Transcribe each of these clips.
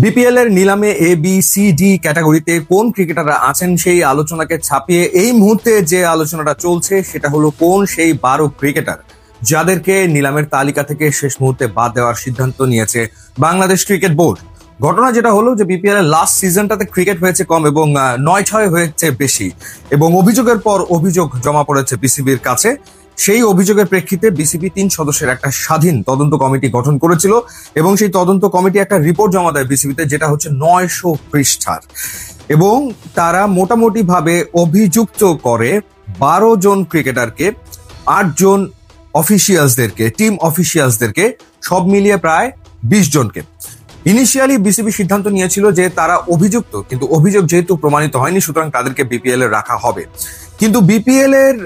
BPL এর নিলামে A B C D ক্যাটাগরিতে কোন ক্রিকেটাররা আছেন সেই আলোচনাকে ছাপিয়ে এই মুহূর্তে যে আলোচনাটা চলছে সেটা হলো কোন সেই 12 ক্রিকেটার যাদেরকে নিলামের তালিকা থেকে শেষ মুহূর্তে বাদ দেওয়ার সিদ্ধান্ত নিয়েছে বাংলাদেশ ক্রিকেট বোর্ড। ঘটনা যেটা হলো যে বিপিএল এর লাস্ট সিজনটাতে ক্রিকেট হয়েছে কম এবং 9-6 হয়েছে বেশি, এবং অভিযোগের পর অভিযোগ জমা পড়েছে বিসিবির কাছে। সেই অভিযোগের প্রেক্ষিতে বিসিবি 3 সদস্যের একটা স্বাধীন তদন্ত কমিটি গঠন করেছিল এবং সেই তদন্ত কমিটি একটা রিপোর্ট জমা দেয় বিসিবিতে, যেটা হচ্ছে 900 পৃষ্ঠার, এবং তারা মোটামুটি ভাবে অভিযুক্ত করে 12 জন ক্রিকেটারকে, 8 জন অফিসিয়ালসদেরকে, টিম অফিসিয়ালসদেরকে, সব মিলিয়ে প্রায় 20 জনকে। ইনিশিয়ালি বিসিবি সিদ্ধান্ত নিয়েছিল যে তারা অভিযুক্ত, কিন্তু অভিযোগ যেহেতু প্রমাণিত হয়নি সুতরাং তাদেরকে বিপিএল এ রাখা হবে। কিন্তু বিপিএল এর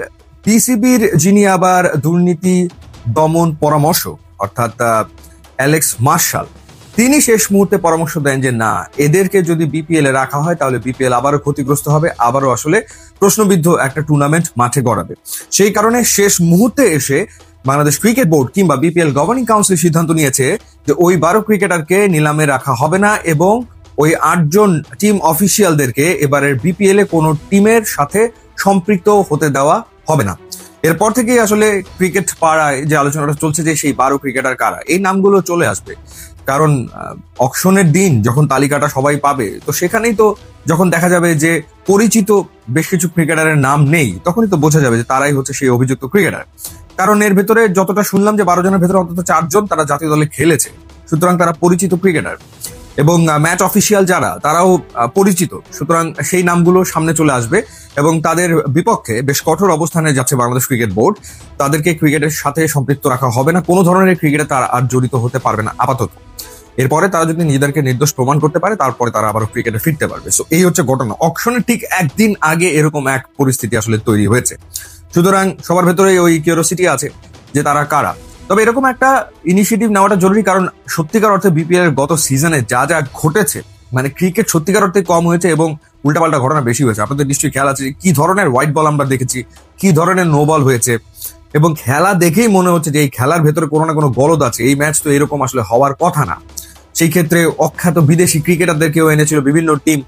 পিসিবির যিনি আবার দুর্নীতি দমন পরামর্শক অর্থাৎ অ্যালেক্স মার্শাল, তিনি শেষ মুহূর্তে পরামর্শ দেন যে না, এদেরকে যদি বিপিএল এ রাখা হয় তাহলে বিপিএল আবারও ক্ষতিগ্রস্ত হবে, আবারও আসলে প্রশ্নবিদ্ধ একটা টুর্নামেন্ট মাঠে গড়াবে। সেই কারণে শেষ মুহূর্তে এসে বাংলাদেশ ক্রিকেট বোর্ড কিংবা বিপিএল গভর্নিং কাউন্সিল সিদ্ধান্ত নিয়েছে যে ওই 12 ক্রিকেটারকে নিলামে রাখা হবে না এবং ওই 8 জন টিম অফিসিয়ালদেরকে এবারের বিপিএল এ কোনো টিমের সাথে সম্পৃক্ত হতে দেওয়া হবে না। এরপর থেকেই আসলে ক্রিকেট পাড়ায় যে আলোচনাটা চলছে যে সেই 12 ক্রিকেটার কারা, এই নামগুলো চলে আসবে। কারণ অকশনের দিন যখন তালিকাটা সবাই পাবে, তো সেখানেই তো যখন দেখা যাবে যে পরিচিত বেশ কিছু ক্রিকেটারের নাম নেই, তখনই তো বোঝা যাবে যে তারাই হচ্ছে সেই অভিযুক্ত ক্রিকেটার। কারণ এর ভেতরে যতটা শুনলাম যে 12 জনের ভেতরে অন্তত 4 জন তারা জাতীয় দলে খেলেছে, সুতরাং তারা পরিচিত ক্রিকেটার, এবং ম্যাচ অফিসিয়াল যারা তারাও পরিচিত, সুতরাং সেই নামগুলো সামনে চলে আসবে এবং তাদের বিপক্ষে বেশ কঠোর অবস্থানে যাচ্ছে বাংলাদেশ ক্রিকেট বোর্ড। তাদেরকে ক্রিকেটের সাথে সম্পৃক্ত রাখা হবে না, কোনো ধরনের ক্রিকেটে তারা আর জড়িত হতে পারবে না আপাতত। এরপরে তারা যদি নিজেদেরকে নির্দোষ প্রমাণ করতে পারে তারপরে তারা আবার ক্রিকেটে ফিরতে পারবে। সো এই হচ্ছে ঘটনা। অকশনের ঠিক একদিন আগে এরকম এক পরিস্থিতি আসলে তৈরি হয়েছে, সুতরাং সবার ভেতরে ওই কিউরিওসিটি আছে যে তারা কারা। তবে এরকম একটা ইনিশিয়েটিভ নেওয়াটা জরুরি, কারণ সত্যিকার অর্থে বিপিএল এর গত সিজনে যা যা ঘটেছে, মানে ক্রিকেট সত্যিকার অর্থে কম হয়েছে এবং উল্টাপাল্টা ঘটনা বেশি হয়েছে। আপনাদের নিশ্চয়ই খেয়াল আছে কি ধরনের হোয়াইট বল আমরা দেখেছি, কি ধরনের নো বল হয়েছে, এবং খেলা দেখেই মনে হচ্ছে যে এই খেলার ভেতরে কোনো না কোনো গলদ আছে। এই ম্যাচ তো এরকম আসলে হওয়ার কথা না। সেই ক্ষেত্রে অখ্যাত বিদেশি ক্রিকেটারদেরকেও এনেছিল বিভিন্ন টিম,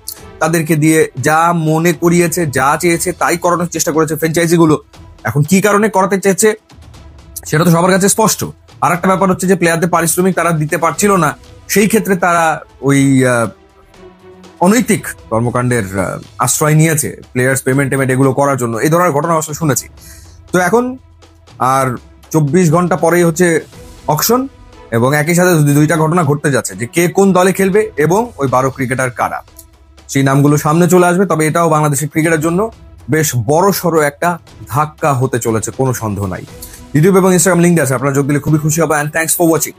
তাদেরকে দিয়ে যা মনে করিয়েছে, যা চেয়েছে তাই করানোর চেষ্টা করেছে ফ্র্যাঞ্চাইজি গুলো। এখন কি কারণে করাতে চেয়েছে সেটা তো সবার কাছে স্পষ্ট। আর একটা ব্যাপার হচ্ছে যে প্লেয়ারদের পারিশ্রমিক তারা দিতে পারছিল না, সেই ক্ষেত্রে তারা ওই অনৈতিক কর্মকাণ্ডের আশ্রয় নিয়েছে, প্লেয়ার্স পেমেন্ট এগুলো করার জন্য। এই ধরনের ঘটনা আসলে শুনেছি। তো এখন আর 24 ঘন্টা পরেই হচ্ছে অকশন, এবং একই সাথে দুইটা ঘটনা ঘটতে যাচ্ছে যে কে কোন দলে খেলবে এবং ওই 12 ক্রিকেটার কারা, সেই নামগুলো সামনে চলে আসবে। তবে এটাও বাংলাদেশের ক্রিকেটের জন্য বেশ বড় সড়ো একটা ধাক্কা হতে চলেছে, কোনো সন্দেহ নাই। ইউটিউব এবং ইনস্টাগ্রাম লিঙ্ক আছে, আপনারা যোগ দিলে খুবই খুশি হবে। And thanks for watching.